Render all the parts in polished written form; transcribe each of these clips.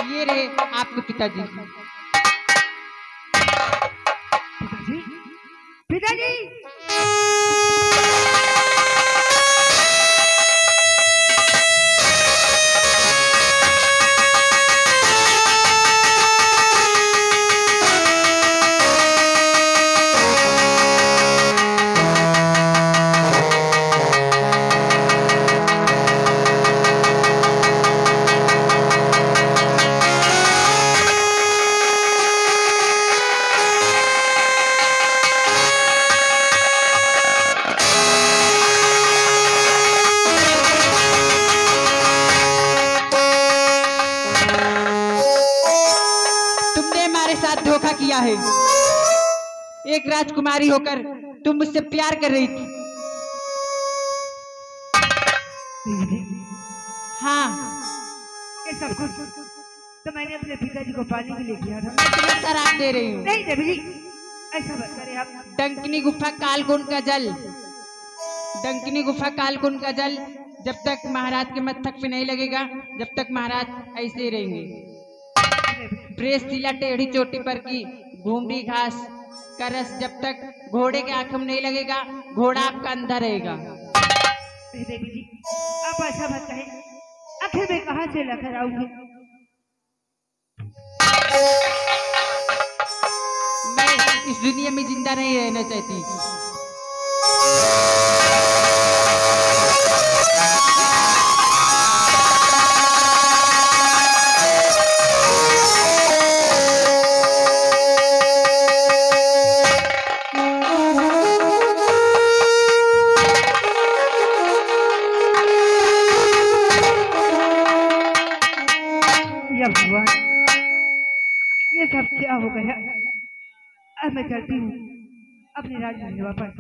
ये रहे आपके पिताजी। पिताजी, पिताजी। धोखा किया है। एक राजकुमारी होकर तुम मुझसे प्यार कर रही थी। हाँ, ये सब कुछ तो मैंने अपने पिताजी को पाने के लिए किया था। मैं तुम्हें शराब दे रही हूँ। नहीं देवी जी, ऐसा मत करें आप। डंकिनी गुफा कालकुंड का जल, डंकिनी गुफा कालकुंड का जल जब तक महाराज के मस्तक पे नहीं लगेगा, जब तक महाराज ऐसे ही रहेंगे। प्रेसशिला टेढ़ी चोटी पर की घूमरी घास का रस जब तक घोड़े के आंखों में नहीं लगेगा, घोड़ा आपका अंधा रहेगा। देवी जी, आप ऐसा मत कहें। आखिर मैं कहाँ से लेकर आऊंगी? मैं इस दुनिया में जिंदा नहीं रहना चाहती। ये सब क्या हो गया? अब मैं चलती हूँ अपने राज्य में वापस।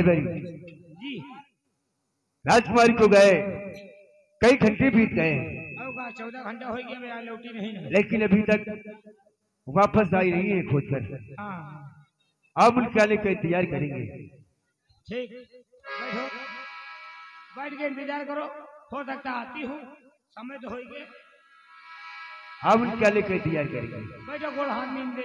जी राजकुमारी को गए कई घंटे बीत गए, 14 घंटा हो गया, मैं लौटी नहीं, लेकिन अभी तक वापस आई नहीं है खोज कर। अब उनके आने का इंतजार करेंगे। ठीक, बैठो, बैठ के इंतजार करो, हो सकता आती हूँ, समय तो हो गया। अब उनके आने का इंतजार करेंगे। बैठो, गोड़ हाथ नींद दे।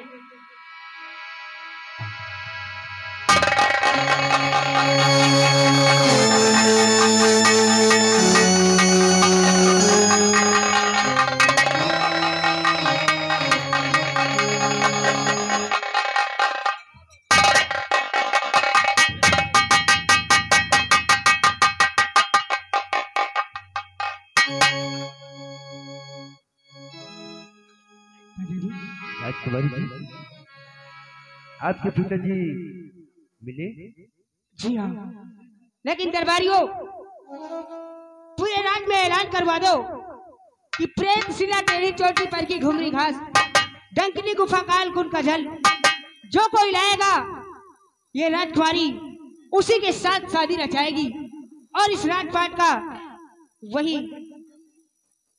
राजकुमारी जी, आपके पिताजी मिले? जी हाँ, लेकिन दरबारियों पूरे राज्य में ऐलान करवा दो कि प्रेमशिला टेढ़ी चोटी पर की घुमरी घास, डंकिनी गुफा कालकुंड का जल जो कोई लाएगा, ये राजकुमारी उसी के साथ शादी रचाएगी और इस राजपाट का वही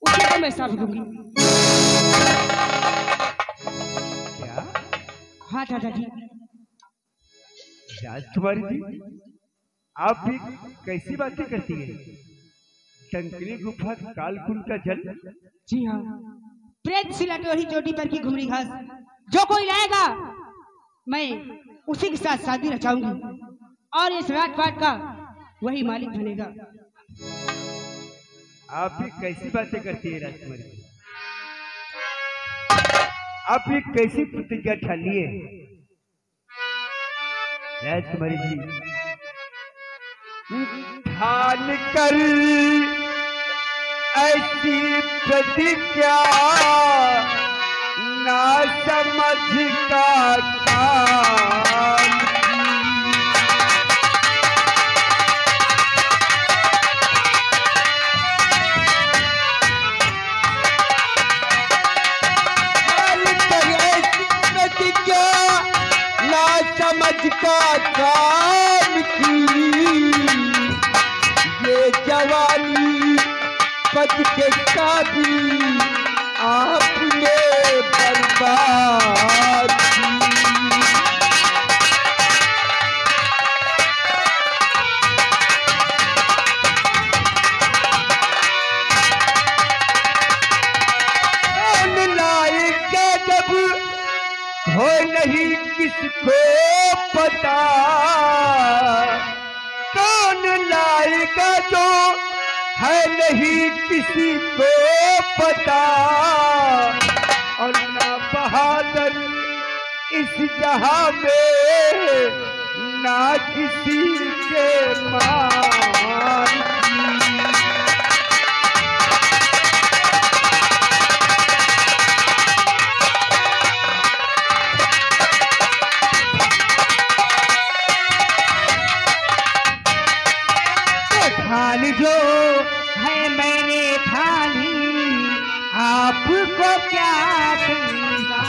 उसी को मैं साफ दूंगी। क्या? हाँ दादाजी। राजकुमारी जी, आप भी कैसी बातें करती हैं? डंकिनी गुफा कालकुंड का जल? जी हाँ, प्रेमशिला टेढ़ी चोटी पर की घुमरी घास जो कोई लाएगा, मैं उसी के साथ शादी रचाऊंगी और इस राजपाट का वही मालिक बनेगा। आप भी कैसी बातें करती है राजकुमारी जी? आप ये कैसी प्रतिज्ञा ठानी है? राजकुमारी जी, ठान कर ऐसी प्रतिज्ञा ना समझ का काम समझ का काम की ये जवानी पद के काबी आपने बर्बाद की। कौन लाएगा जब हो नहीं किसको पता, कौन लाएगा जो है नहीं किसी को पता, और ना बहादुर इस जहां में ना किसी के मान की। ठान जो है मैंने ठानी, आपको क्या कहूँगा।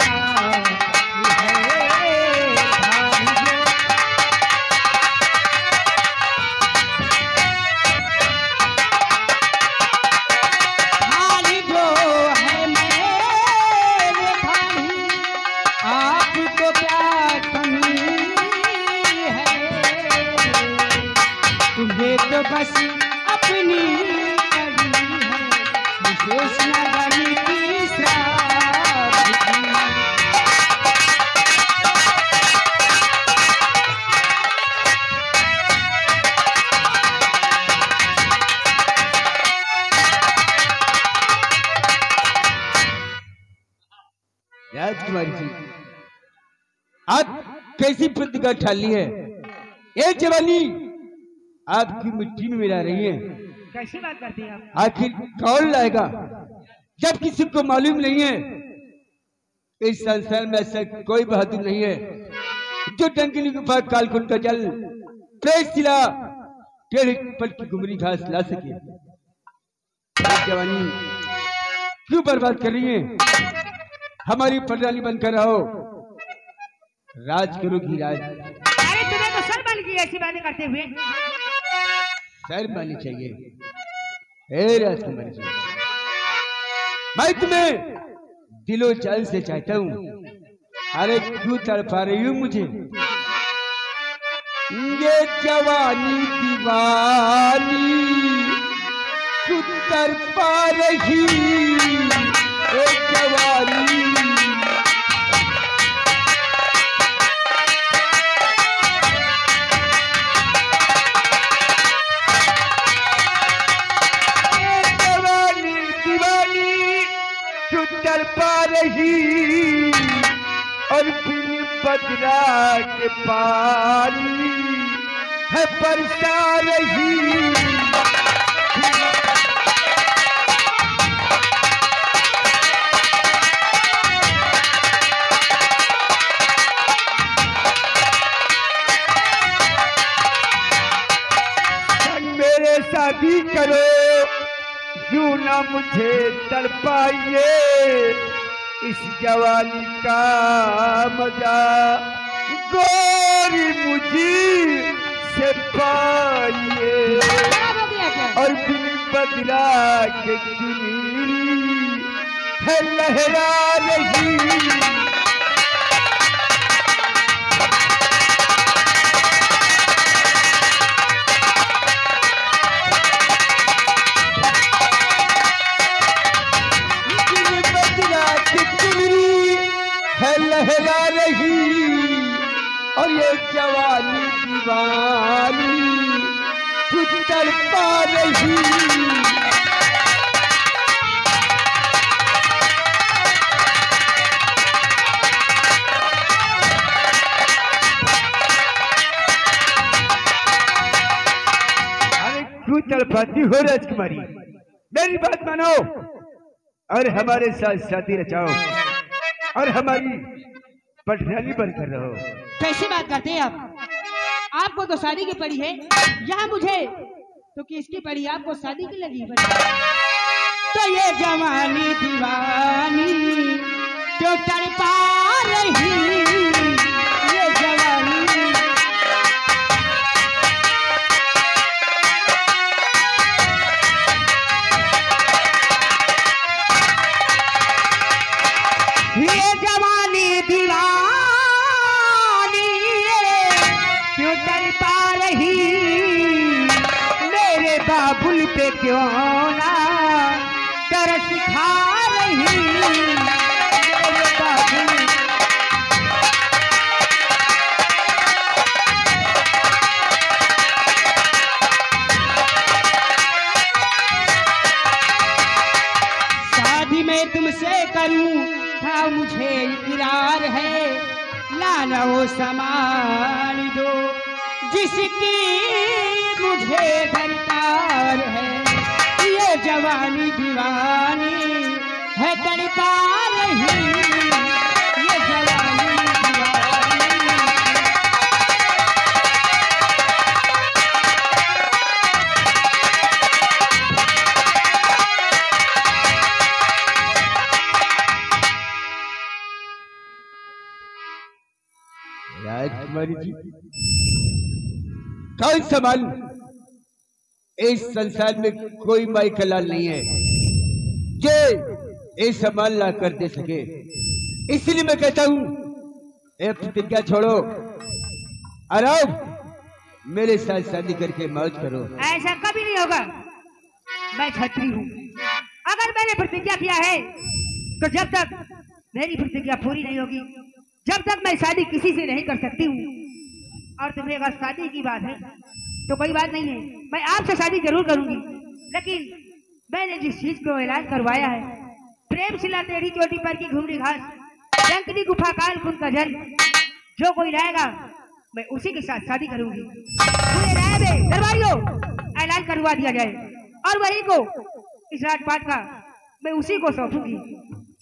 ठान जो है मैंने ठानी, आपको क्या कमी है। तुम्हें तो बस अपनी कड़ी है, विशेष नगरी की श्राप की। राजकुमारी जी, आप कैसी प्रतिज्ञा ठान ली है? ये जवानी आपकी मिट्टी में मिला रही है। कैसी बात करती हैं आप? आखिर कौन लाएगा जब किसी को मालूम नहीं है? इस संसार में ऐसा कोई बहादुर नहीं है जो डंकिनी गुफा कालकुंड का जल प्रेस शिला टेढ़े पल की घुमरी घास ला सके। ये जवानी क्यों बर्बाद कर रही है? हमारी प्रधानी बनकर रहो, राज करोगी राज। अरे तुम्हें तो सर बन गई ऐसी बातें करते हुए। शर्म आनी चाहिए। हे राजकुमारी जी, मैं तुम्हें दिलो जान से चाहता हूँ। अरे क्यों तड़पा रही हूँ मुझे? ये जवानी दीवानी क्यों तड़पा रही? ये जवानी पा रही, और बिन बदला के पानी है बरसा रही। मेरे शादी करो, यूं ना मुझे तड़पाइए, इस जवानी का मजा गोरी मुझी से पाइए, और बिन बदला के चुनी है लहरा रही। लहरा रही, और ये जवानी दीवानी कुछ तड़पा रही। क्यों तड़पाती हो राजकुमारी? मेरी बात मानो और हमारे साथ शादी रचाओ और हमारी पटरानी बंद कर रहो। कैसी बात करते हैं आप? आपको तो शादी की पड़ी है, यहाँ मुझे तो किसकी पड़ी? आपको शादी की लगी पड़ी। तो ये जवानी दीवानी जो तड़पा रही, ये जवानी क्यों तड़पा रही, मेरे बाबुल पे क्यों ना तरस खा रही, मेरे बाबुल। शादी में तुमसे करूं था मुझे इकरार है, लाना वो सामान दो जिसकी मुझे दरकार है। ये जवानी दीवानी है तड़पा रही, ये जवानी दीवानी। राजकुमारी जी, कौन संभाल? इस संसार में कोई माई का लाल नहीं है जो ये सामान ला कर दे सके। इसलिए मैं कहता हूँ, ए प्रतिज्ञा छोड़ो और आओ मेरे साथ शादी करके मौज करो। ऐसा कभी नहीं होगा। मैं छत्री हूँ, अगर मैंने प्रतिज्ञा किया है तो जब तक मेरी प्रतिज्ञा पूरी नहीं होगी, जब तक मैं शादी किसी से नहीं कर सकती हूँ। और तुम्हें अगर शादी की बात है तो कोई बात नहीं है, मैं आपसे शादी जरूर करूंगी। लेकिन मैंने जिस चीज को ऐलान करवाया है, प्रेम शिला टेढ़ी चोटी पर की घुमरी घास, डंकनी गुफा काल कुंड का जल, जो कोई लाएगा मैं उसी के साथ शादी करूंगी। पूरे राय में दरबारियों ऐलान करवा दिया जाए और वही को इस राजपाट का मैं उसी को सौंपूंगी।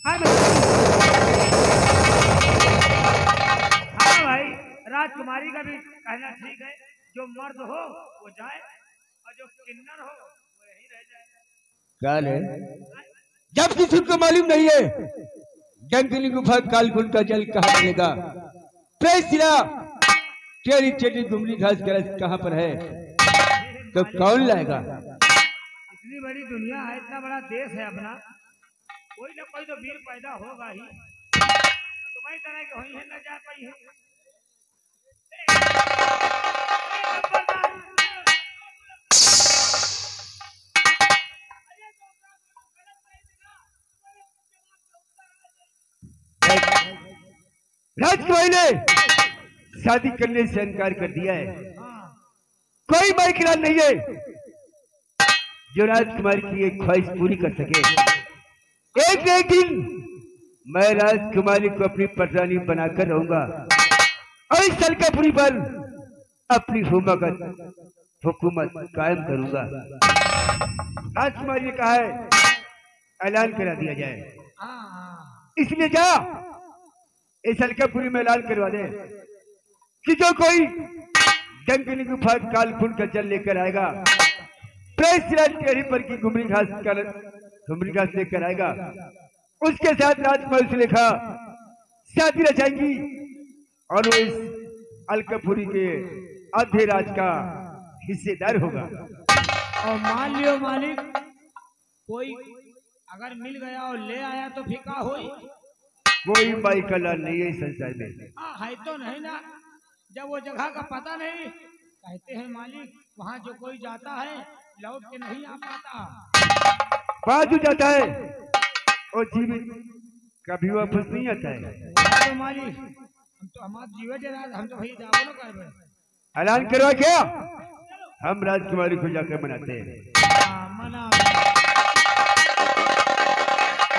हाँ भाई, राजकुमारी का भी कहना ठीक है, जो मर्द हो वो जाए और जो किन्नर हो वो यहीं रह जाए। काल है, जब किसी को मालूम नहीं है डंकनी गुफा कालकुंड का जल कहाँ मिलेगा, प्रेसिला टेढ़ी चटी घुमरी घास का रस कहाँ पर है, तो कौन लाएगा? इतनी बड़ी दुनिया है, इतना बड़ा देश है अपना, कोई ना कोई तो वीर पैदा होगा ही। तुम्हारी तरह के हुई है, न जा पाई है। राजकुमारी ने शादी करने से इनकार कर दिया है। कोई माई खिलाफ नहीं है जो राजकुमारी की एक ख्वाहिश पूरी कर सके। एक न एक दिन मैं राजकुमारी को अपनी पटरानी बनाकर रहूंगा और इस सलकापुरी पर अपनी हुकूमत कायम करूंगा। राजकुमारी ने कहा है ऐलान करा दिया जाए, इसलिए जा इस सलकापुरी में ऐलान करवा दे कि जो कोई डंकनी गुफा कालकुंड का जल लेकर आएगा, टेढ़ी पर की घुमरी घास लेकर आएगा, उसके साथ राजकुमारी से लिखा शादी रचाएंगी और वो इस अलकापुरी के आधे राज का हिस्सेदार होगा। और मान लियो मालिक, कोई अगर मिल गया और ले आया तो फिर क्या होई? कोई माई का लाल नहीं है इस संसार में। है तो नहीं ना, जब वो जगह का पता नहीं, कहते हैं मालिक वहाँ जो कोई जाता है लौट के नहीं आ पाता। बाजू जाता है और जीवित कभी वापस नहीं आता है। तो मालिक हम तो हमारे जीवन जरा, हम तो भैया जाओ ना कर ऐलान करवा क्या हम राजकुमारी को जाकर मनाते हैं। मना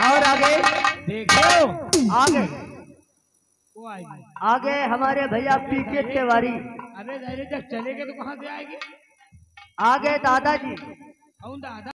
और आगे देखो, आगे वो आएगी। आगे हमारे भैया पीके तिवारी। अरे धैर्य तक चलेंगे तो कहाँ से आएगी? आ गए दादाजी। दादा